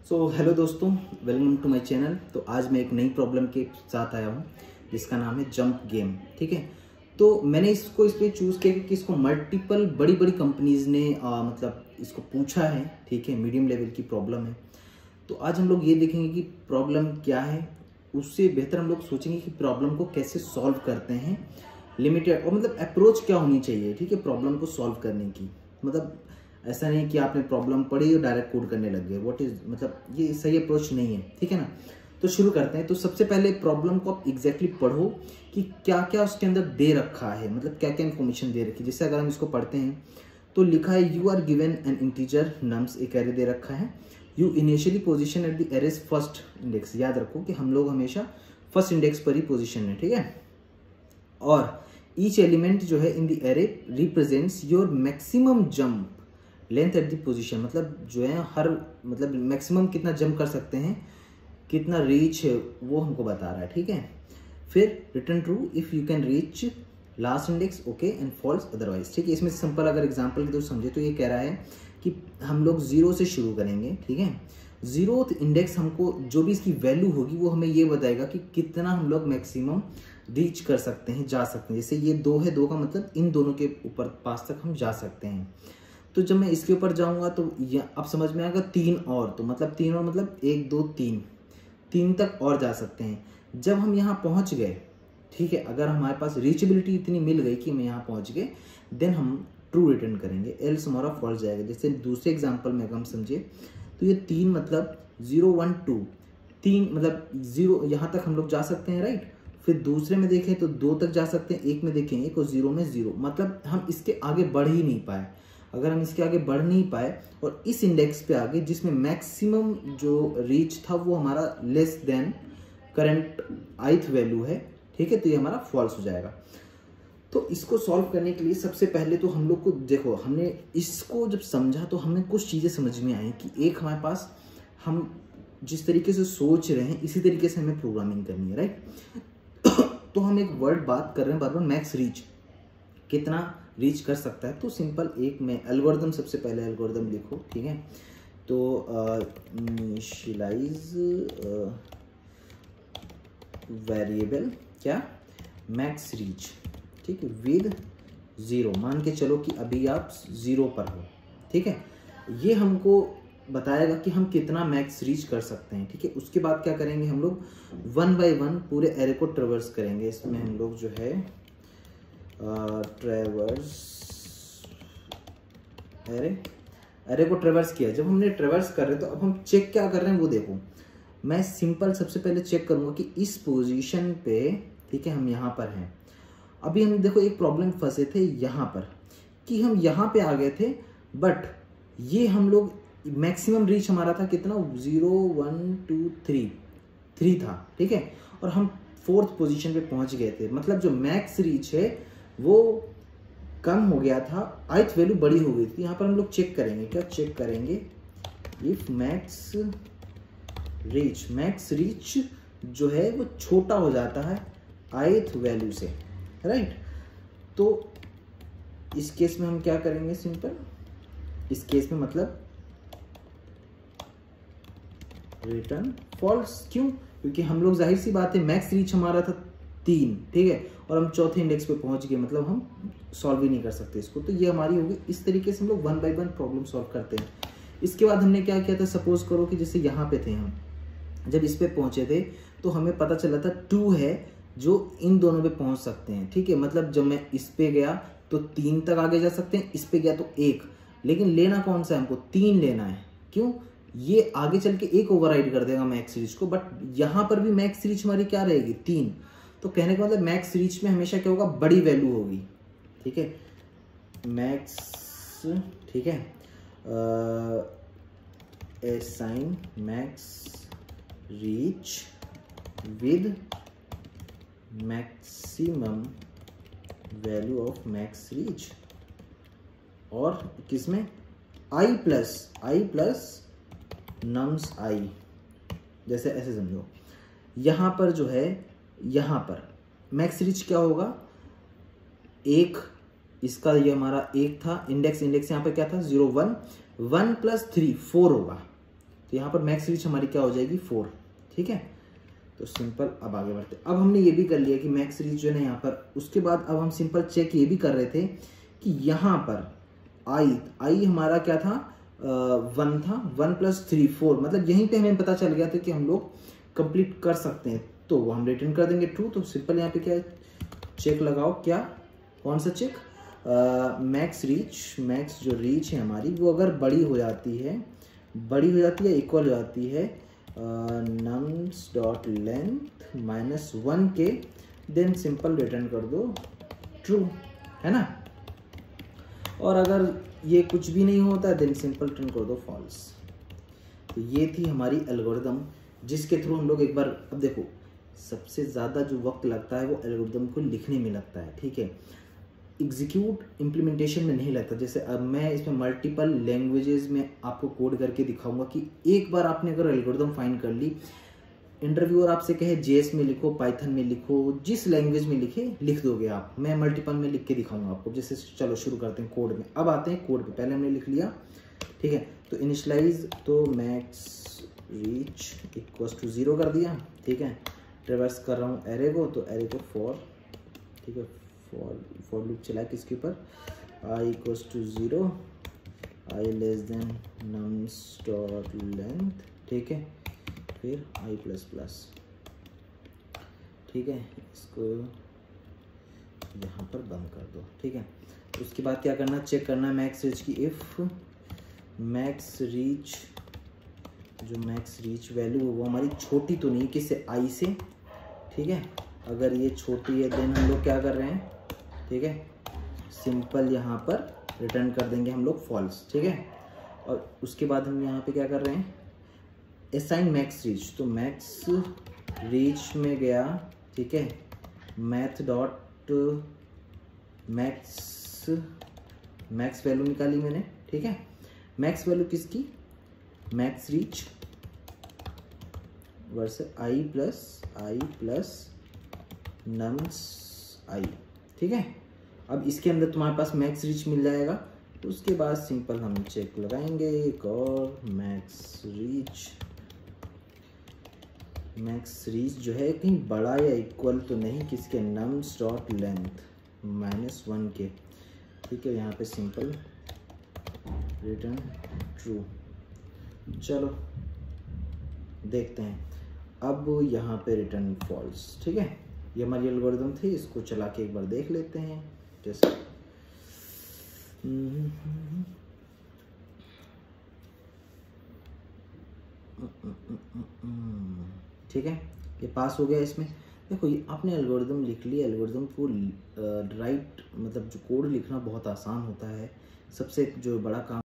So hello दोस्तों, welcome to my channel. तो आज मैं एक नई प्रॉब्लम के साथ आया हूँ जिसका नाम है जंप गेम। ठीक है, तो मैंने इसको इसलिए चूज़ किया कि इसको मल्टीपल बड़ी बड़ी कंपनीज ने मतलब इसको पूछा है। ठीक है, मीडियम लेवल की प्रॉब्लम है। तो आज हम लोग ये देखेंगे कि प्रॉब्लम क्या है, उससे बेहतर हम लोग सोचेंगे कि प्रॉब्लम को कैसे सॉल्व करते हैं, लिमिटेड और मतलब अप्रोच क्या होनी चाहिए। ठीक है, प्रॉब्लम को सॉल्व करने की मतलब ऐसा नहीं कि आपने प्रॉब्लम पढ़ी और डायरेक्ट कोड करने लग गए। व्हाट इज मतलब ये सही अप्रोच नहीं है। ठीक है ना, तो शुरू करते हैं। तो सबसे पहले प्रॉब्लम को आप एग्जैक्टली पढ़ो कि क्या क्या उसके अंदर दे रखा है, मतलब क्या क्या इन्फॉर्मेशन दे रखी है। जैसे अगर हम इसको पढ़ते हैं तो लिखा है you are given an integer nums, एक एरे दे रखा है। You initially position at the array's first index. याद रखो कि हम लोग हमेशा फर्स्ट इंडेक्स पर ही पोजिशन है। ठीक है, और ईच एलिमेंट जो है in the array represents your maximum jump length at the position, मतलब जो है हर मतलब मैक्सिमम कितना जंप कर सकते हैं, कितना रीच है वो हमको बता रहा है। ठीक है, फिर return true if you can reach last index okay and false otherwise. ठीक है, इसमें सिंपल अगर एग्जांपल की तो समझे तो ये कह रहा है कि हम लोग 0 से शुरू करेंगे। ठीक है, 0th इंडेक्स हमको जो भी इसकी वैल्यू होगी वो हमें ये बताएगा कि कितना हम लोग मैक्सिमम रीच कर सकते हैं, जा सकते हैं। जैसे ये 2 है, 2 का मतलब इन दोनों के ऊपर पास तक हम जा सकते हैं। तो जब मैं इसके ऊपर जाऊंगा तो अब समझ में आएगा 3 और, तो मतलब 3 और मतलब 1 2 3 तक और जा सकते हैं। जब हम यहाँ पहुँच गए, ठीक है, अगर हमारे पास रीचेबिलिटी इतनी मिल गई कि हम यहाँ पहुँच गए, देन हम ट्रू रिटर्न करेंगे, एल्स हमारा फॉल्स जाएगा। जैसे दूसरे एग्जाम्पल में अगर हम समझे तो ये 3 मतलब 0 1 2 3 मतलब 0 यहाँ तक हम लोग जा सकते हैं, राइट। फिर दूसरे में देखें तो 2 तक जा सकते हैं, 1 में देखें 1 और 0 में 0, मतलब हम इसके आगे बढ़ ही नहीं पाए। अगर हम इसके आगे बढ़ नहीं पाए और इस इंडेक्स पे आगे जिसमें मैक्सिमम जो रीच था वो हमारा less than current ith value है, ठीक है, तो ये हमारा फॉल्स हो जाएगा। तो इसको सॉल्व करने के लिए सबसे पहले तो हम लोग को देखो, हमने इसको जब समझा तो हमें कुछ चीज़ें समझ में आई कि एक हमारे पास हम जिस तरीके से सोच रहे हैं इसी तरीके से हमें प्रोग्रामिंग करनी है, राइट। तो हम एक वर्ड बात कर रहे हैं बार बार, मैक्स रीच, कितना रीच कर सकता है। तो सिंपल एक में एल्गोरिदम, सबसे पहले एल्गोरिदम लिखो। ठीक है, तो इनिशियलाइज वेरिएबल क्या, मैक्स रीच, ठीक है, विद 0। मान के चलो कि अभी आप 0 पर हो। ठीक है, ये हमको बताएगा कि हम कितना मैक्स रीच कर सकते हैं। ठीक है, उसके बाद क्या करेंगे, हम लोग 1 बाय 1 पूरे एरे को ट्रेवर्स करेंगे। इसमें हम लोग जो है ट्रेवर्स एरे को ट्रेवर्स किया। जब हमने ट्रेवर्स कर रहे तो अब हम चेक क्या कर रहे हैं वो देखो। मैं सिंपल सबसे पहले चेक करूंगा कि इस पोजीशन पे, ठीक है, हम यहाँ पर हैं। अभी हम देखो एक प्रॉब्लम फंसे थे यहाँ पर कि हम यहाँ पे आ गए थे, बट ये हम लोग मैक्सिमम रीच हमारा था कितना, 0 1 2 3 था। ठीक है, और हम 4th पोजीशन पे पहुंच गए थे, मतलब जो मैक्स रीच है वो कम हो गया था, ith वैल्यू बड़ी हो गई थी। यहाँ पर हम लोग चेक करेंगे, क्या चेक करेंगे, इफ मैक्स रीच जो है वो छोटा हो जाता है ith वैल्यू से, राइट। तो इस केस में हम क्या करेंगे, सिंपल इस केस में मतलब रिटर्न फॉल्स। क्यों, क्योंकि हम लोग जाहिर सी बात है मैक्स रीच हमारा था 3, ठीक है, और हम 4थे इंडेक्स पे पहुंच गए, मतलब हम सॉल्व ही नहीं कर सकते इसको। तो ये हमारी होगी। इस तरीके से हम लोग 1 बाय 1 प्रॉब्लम सॉल्व करते हैं। इसके बाद हमने क्या किया था, सपोज करो कि जैसे यहाँ पे थे हम, जब इस पे पहुंचे थे तो हमें पता चला था 2 है जो इन दोनों पे पहुंच सकते हैं। ठीक है, मतलब जब मैं इस पे गया तो 3 तक आगे जा सकते हैं, इस पे गया तो 1, लेकिन लेना कौन सा है, हमको 3 लेना है। क्यों, ये आगे चल के 1 ओवरराइड कर देगा मैक्स रीच को, बट यहाँ पर भी मैक्स रीच हमारी क्या रहेगी, 3। तो कहने का मतलब मैक्स रीच में हमेशा क्या होगा, बड़ी वैल्यू होगी। ठीक है, मैक्स, ठीक है, assign max reach with maximum value of max reach, और किसमें, i प्लस नम्स i। जैसे ऐसे समझो, यहाँ पर जो है, यहाँ पर मैक्स रीच क्या होगा, 1, इसका ये हमारा 1 था, इंडेक्स यहाँ पे क्या था 0 1 1 + 3 4 होगा। तो यहाँ पर मैक्स रीच हमारी क्या हो जाएगी 4, ठीक है। तो सिंपल अब आगे बढ़ते। अब हमने ये भी कर लिया कि मैक्स रीच जो है ना यहाँ पर, उसके बाद अब हम सिंपल चेक ये भी कर रहे थे कि यहाँ पर आई हमारा क्या था 1 था, 1 + 3 4, मतलब यहीं पे हमें पता चल गया था कि हम लोग कंप्लीट कर सकते हैं, तो हम रिटर्न कर देंगे ट्रू। तो सिंपल यहाँ पे क्या है, चेक लगाओ, क्या कौन सा चेक, मैक्स जो रीच है हमारी वो अगर बड़ी हो जाती है इक्वल हो जाती है नम्स डॉट लेंथ -1 के, देन सिंपल रिटर्न कर दो ट्रू, है ना। और अगर ये कुछ भी नहीं होता देन सिंपल रिटर्न कर दो फॉल्स। तो ये थी हमारी एल्गोरिदम जिसके थ्रू हम लोग एक बार, अब देखो सबसे ज़्यादा जो वक्त लगता है वो एल्गोरिदम को लिखने में लगता है, ठीक है, एग्जीक्यूट इम्प्लीमेंटेशन में नहीं लगता। जैसे अब मैं इसमें मल्टीपल लैंग्वेजेस में आपको कोड करके दिखाऊंगा कि एक बार आपने अगर एल्गोरिदम फाइंड कर ली, इंटरव्यूअर आपसे कहे जेएस में लिखो, पाइथन में लिखो, जिस लैंग्वेज में लिखे लिख दोगे आप। मैं मल्टीपल में लिख के दिखाऊंगा आपको। जैसे चलो शुरू करते हैं कोड में। अब आते हैं कोड पे, पहले हमने लिख लिया, ठीक है। तो इनिशलाइज तो मैक्स रीच इक्वल्स टू 0 कर दिया, ठीक है। ट्रेवर्स कर रहा हूँ एरे को, तो एरे को फॉर, ठीक है, फॉर लूप चला किसके ऊपर, i equals to 0, i less than nums dot length, ठीक है, फिर आई प्लस प्लस, ठीक है। इसको यहाँ पर बंद कर दो, ठीक है। उसके बाद क्या करना, चेक करना मैक्स रीच की, इफ मैक्स रीच, जो मैक्स रीच वैल्यू वो हमारी छोटी तो नहीं किससे, आई से, ठीक है। अगर ये छोटी है देन हम लोग क्या कर रहे हैं, ठीक है, सिंपल यहाँ पर रिटर्न कर देंगे हम लोग फॉल्स, ठीक है। और उसके बाद हम यहाँ पे क्या कर रहे हैं, असाइन मैक्स रीच, तो मैक्स रीच में गया, ठीक है, मैथ डॉट मैक्स वैल्यू निकाली मैंने, ठीक है। मैक्स वैल्यू किसकी, max reach versus i plus nums i, ठीक है। अब इसके अंदर तुम्हारे पास मैक्स रीच मिल जाएगा। तो उसके बाद सिंपल हम चेक लगाएंगे एक और, मैक्स रीच जो है कहीं बड़ा या इक्वल तो नहीं किसके, नम्स डॉट लेंथ -1 के, ठीक है। यहाँ पे सिंपल रिटर्न ट्रू। चलो देखते हैं, अब यहाँ पे रिटर्न फॉल्स, ठीक है। ये हमारी एल्गोरिदम थी, इसको चला के एक बार देख लेते हैं। जैसे ठीक है, ये पास हो गया। इसमें देखो ये आपने एल्गोरिदम लिख लिया, एल्गोरिदम को राइट मतलब जो कोड लिखना बहुत आसान होता है। सबसे जो बड़ा काम